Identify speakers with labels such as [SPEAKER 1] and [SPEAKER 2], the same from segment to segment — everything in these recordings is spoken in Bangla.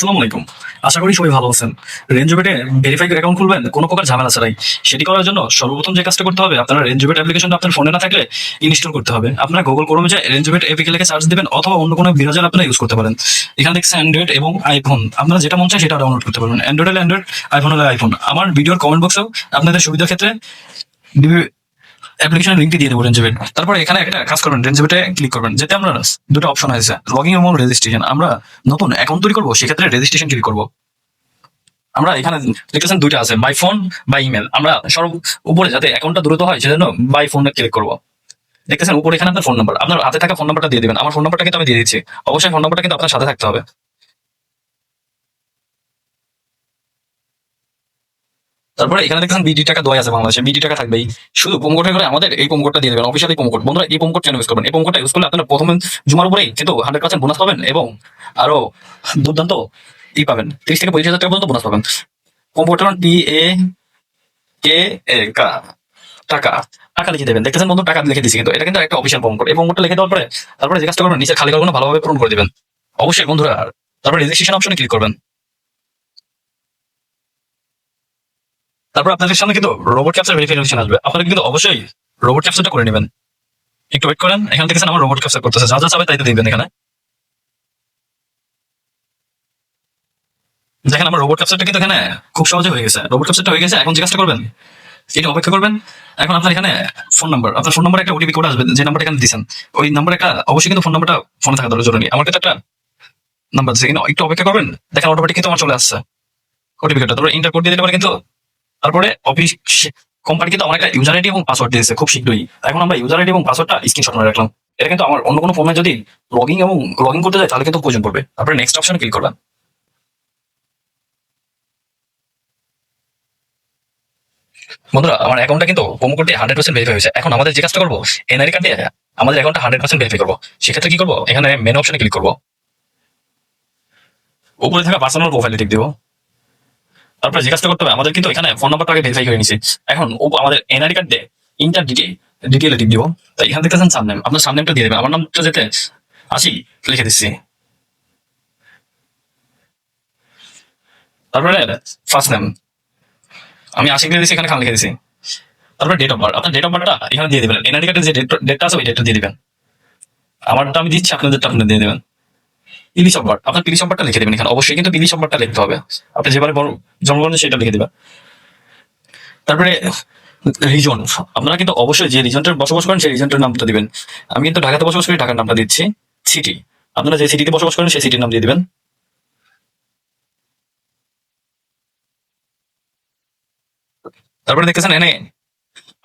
[SPEAKER 1] আসসালামু আলাইকুম। আশা করি সবাই ভালো আছেন। রেঞ্জোবেটে ভেরিফাইড অ্যাকাউন্ট খুলবেন কোনো প্রকার ঝামেলা ছাড়াই। সেটি করার জন্য সর্বপ্রথম যে কাজটা করতে হবে, আপনার রেঞ্জোবেট অ্যাপ্লিকেশনটা আপনার ফোনে না থাকলে ইনস্টল করতে হবে। আপনারা গুগল ক্রোমে যে রেঞ্জোবেট এপিকে লিখে সার্চ দিবেন, অথবা অন্য কোনো ব্রাউজার আপনারা ইউজ করতে পারেন। এখানে দেখছেন অ্যান্ড্রয়েড এবং আইফোন, আপনারা যেটা মন চায় সেটা ডাউনলোড করতে পারবেন। অ্যান্ড্রয়েড হলে অ্যান্ড্রয়েড, আইফোন হলে আইফোন। আমার ভিডিওর কমেন্ট বক্সেও আপনাদের সুবিধার ক্ষেত্রে অ্যাপ্লিকেশনের লিঙ্কটি দিয়ে দেবো রেঞ্জোবেট। তারপরে এখানে একটা কাজ করবেন, রেঞ্জোবেটে ক্লিক করবেন। যেতে আমরা দুটো অপশন আছে, লগইন এবং রেজিস্ট্রেশন। আমরা নতুন অ্যাকাউন্ট তৈরি করবো, সেক্ষেত্রে রেজিস্ট্রেশন ক্লিক করবো। আমরা এখানে দেখতেছেন দুইটা আছে, বাই ফোন বা ইমেল। আমরা সর্ব উপরে যাতে অ্যাকাউন্টটা দ্রুত হয় সেজন্য বাই ফোনে ক্লিক করবো। দেখতেছেন উপরে এখানে আপনার ফোন নাম্বার, আপনার হাতে থাকা ফোন নাম্বারটা দিয়ে দিবেন। আমার ফোন নাম্বারটা কিন্তু আমি দিয়ে দিচ্ছি। অবশ্যই ফোন নাম্বারটা কিন্তু আপনার সাথে থাকতে হবে। তারপরে এখানে দেখছেন বিডি টাকা দেওয়া আছে বাংলাদেশে, বিডি টাকা থাকবেই। শুধু প্রোমো কোডের করে আমাদের এই প্রোমো কোডটা দিয়ে দেবেন, অফিসিয়ালি প্রোমো কোড। বন্ধুরা, এই প্রোমো কোড কেন ইউজ করবেন? এই প্রোমো কোডটা ইউজ করলে আপনারা প্রথম জুমার উপরেই কিন্তু 100% বোনাস পাবেন, এবং আরো দুর্দান্ত পাবেন, 30 থেকে 25 হাজার টাকা পর্যন্ত বোনাস পাবেন। প্রোমো কোডটা PAKA, টাকা টাকা লিখে দেবেন। দেখতেছেন বন্ধু, টাকা লিখে দিচ্ছি, কিন্তু এটা কিন্তু একটা অফিসিয়াল প্রোমো কোড। এই প্রোমো কোডটা লিখে দেওয়ার পরে তারপরে যে কাজটা করবেন, নিচে খালি ঘরগুলো ভালোভাবে পূরণ করে দিবেন অবশ্যই বন্ধুরা। তারপরে রেজিস্ট্রেশন অপশনে ক্লিক করবেন। তারপর আপনাদের সামনে কিন্তু রোবট ক্যাপচার ভেরিফিকেশন আসবে। আপনারা কিন্তু অবশ্যই রোবট ক্যাপচারটা করে নেবেন। একটু ওয়েট করেন। এখানে দেখেছেন আমার রোবট ক্যাপচার করতেছে, যা যা চাবে তাই তো দিবেন। এখানে দেখেন আমার রোবট ক্যাপচারটা কিন্তু এখানে খুব সহজে হয়ে গেছে। রোবট ক্যাপচারটা হয়ে গেছে। এখন যে কাজটা করবেন, এটা অপেক্ষা করবেন। এখন আপনার এখানে ফোন নাম্বার, আপনার ফোন নাম্বারে একটা ওটিপি কোড আসবে, যে নাম্বারটা এখানে দিয়েছেন ওই নাম্বার একটা অবশ্যই কিন্তু ফোন নাম্বারটা ফোনে থাকা দরকার জরুরি। আমার কাছে একটা নাম্বার আছে, কিন্তু একটু অপেক্ষা করবেন। দেখেন অটোমেটিক কিন্তু আমার চলে আসছে ওটিপি কোডটা। তারপরে ইন্টার কোড দিয়ে দিলে পারে কিন্তু তারপরে অফিস কোম্পানি কিন্তু আমার একটা ইউজার আইডি এবং পাসওয়ার্ড দিয়েছে খুব শীঘ্রই। এখন আমরা ইউজার আইডি এবং পাসওয়ার্ডটা স্ক্রিনশট করে রাখলাম। এটা কিন্তু আমার অন্য কোনো ফোনে যদি লগইন করতে যায় তাহলে কিন্তু প্রয়োজন পড়বে। তারপরে নেক্সট অপশনে ক্লিক করবেন। বন্ধুরা, আমার অ্যাকাউন্টটা কিন্তু প্রোমো কোড দিয়ে 100% ভেরিফাই হয়েছে। এখন আমাদের যে কাজটা করবো, এনআইডি কার্ড দিয়ে আমাদের অ্যাকাউন্টটা 100% ভেরিফাই করবো। সেক্ষেত্রে কি করবো, এখানে মেন অপশনে ক্লিক করবো। উপরে থাকা পার্সোনাল প্রোফাইলে টিক দিব। তারপরে যে কাজটা করতে হবে, আমাদের কিন্তু এখানে ফোন নাম্বারটা আগে ভেরিফাই করে নিছি। এখন আমাদের এনআইডি কার্ড দিয়ে ইন্টার ডিটেইলে টিপ দিব। তাই এখানে দেখতেছেন সামনেম, আপনার সামনেমটা দিয়ে দেবেন। আমার নামটা যেতে আসি লিখে দিচ্ছি। তারপরে ফার্স্ট নেম আমি আশিক দিয়ে দিচ্ছি, এখানে খান লিখে দিচ্ছি। তারপরে ডেট অফ বার্থ, আপনার ডেট অফ বার্থটা এখানে দিয়ে দিবেন। এনআইডি কার্ডের যে ডেটটা আছে ওই ডেটটা দিয়ে দিবেন। আমারটা আমি দিচ্ছি, আপনাদেরটা আপনাদের দিয়ে দেবেন। পিলি সম্বার, আপনার পিলি সম্বারটা লিখে দেবেন। এখানে অবশ্যই কিন্তু পিলি সম্বারটা লিখতে হবে। আপনি যেবারে জন্মগ্রহণ সেটা লিখে দেবেন। তারপরে রিজন, আপনারা কিন্তু অবশ্যই যে রিজনটা বসবাস করেন সেই রিজনটার নামটা দিবেন। আমি কিন্তু ঢাকাতে বসবাস করি, ঢাকার নামটা দিচ্ছি। সিটি, আপনারা যে সিটিতে বসবাস করেন সেই সিটির নাম দিয়ে দিবেন। তারপরে দেখতেছেন এনে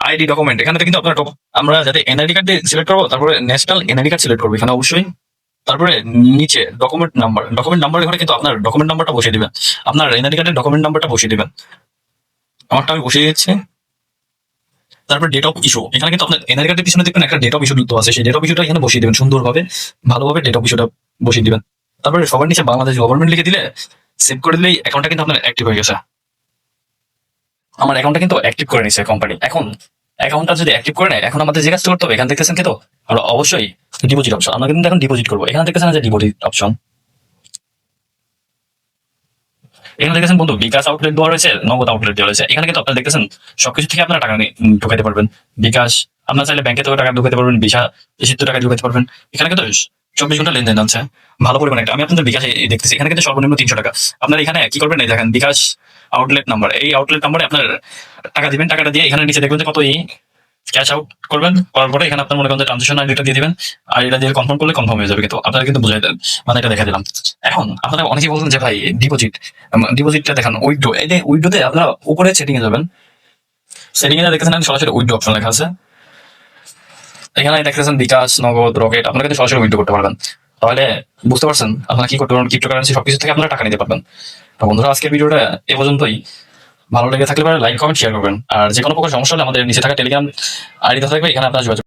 [SPEAKER 1] আইডি ডকুমেন্ট, এখানে কিন্তু আপনার আমরা যাতে এনআইডি কার্ড দিয়ে সিলেক্ট করবো, তারপরে ন্যাশনাল এনআইডি কার্ড সিলেক্ট করবো এখানে অবশ্যই। তারপরে নিচে ডকুমেন্ট নাম্বার এখানে কিন্তু আপনার ডকুমেন্ট নাম্বারটা বসিয়ে দিবেন। আপনার এনআইডি কার্ডের ডকুমেন্ট নাম্বারটা বসিয়ে দিবেন। আমারটা আমি বসিয়ে দিচ্ছি। তারপর ডেট অফ ইস্যু, এখানে কিন্তু আপনার এনআইডি কার্ডের পিছনে দেখবেন একটা ডেট অফ ইস্যু যুক্ত আছে, সেই ডেট অফ ইস্যুটা এখানে বসিয়ে দিবেন সুন্দরভাবে, ভালোভাবে ডেট অফ ইস্যুটা বসিয়ে দিবেন। তারপরে সবার নিচে বাংলাদেশ গভর্নমেন্ট লিখে দিলে সেভ করে দিলেই অ্যাকাউন্টটা কিন্তু আপনার অ্যাক্টিভ হয়ে গেছে। আমার অ্যাকাউন্টটা কিন্তু অ্যাক্টিভ করে নিছে কোম্পানি। এখন অ্যাকাউন্টটা যদি অ্যাক্টিভ করে নেয়, এখন আমাদের যে কাজটা করতে হবে, এখানে দেখতেছেন কিন্তু আমরা অবশ্যই ডিপোজিট অপশন, আমরা কিন্তু এখন ডিপোজিট করবো। এখানে দেখতেছেন যে ডিপোজিট অপশন, এখানে দেখেছেন বন্ধু বিকাশ আউটলেট দেওয়া রয়েছে, নগদ আউটলেট দেওয়া রয়েছে। এখানে কিন্তু আপনারা দেখতেছেন সবকিছু থেকে আপনারা টাকা ঢুকাইতে পারবেন। বিকাশ আপনার চাইলে ব্যাংকে থেকে টাকা ঢুকাইতে পারবেন, বিশিষ্ট টাকা ঢুকাইতে পারবেন। এখানে কিন্তু 24 ঘন্টা লেনদেন আছে, ভালো পরিমাণে একটা। আমি আপনাদের বিকাশে দেখতেছি এখানে কিন্তু সর্বনিম্ন 300 টাকা। আপনার এখানে কি করবেন, এই দেখেন বিকাশ আউটলেট নাম্বার, এই আউটলেট নাম্বারে আপনার টাকা দিবেন। টাকাটা দিয়ে এখানে নিচে দেখবেন যে কত ক্যাশ আউট করবেন। করার পরে এখানে আপনার মনে করেন ট্রানজেকশন আইডিটা দিয়ে দিবেন, আর এটা দিয়ে কনফার্ম করলে কনফার্ম হয়ে যাবে। কিন্তু আপনারা কিন্তু বুঝাই দেন, মানে এটা দেখা দিলাম। এখন আপনারা অনেকেই বলছেন যে ভাই ডিপোজিটটা দেখান উইথড্র। এই যে উইথড্রোতে আপনারা উপরে সেটিং এ যাবেন। সেটিং এ দেখেছেন সরাসরি উইথড্রো অপশন লেখা আছে। এখানে দেখতেছেন বিকাশ, নগদ, রকেট, আপনারা কিন্তু সরাসরি উইথড্রো করতে পারবেন। তাহলে বুঝতে পারছেন আপনারা কি করতে পারবেন, ক্রিপ্টোকারেন্সি সবকিছু থেকে আপনারা টাকা নিতে পারবেন। তো বন্ধুরা, আজকের ভিডিওটা এ পর্যন্তই। ভালো লেগে থাকলে লাইক কমেন্ট শেয়ার করবেন। আর যে কোনো প্রকার সমস্যা হলে আমাদের নিচে থাকা টেলিগ্রাম আইডিতে থাকবে, এখানে আপনারা যোগাযোগ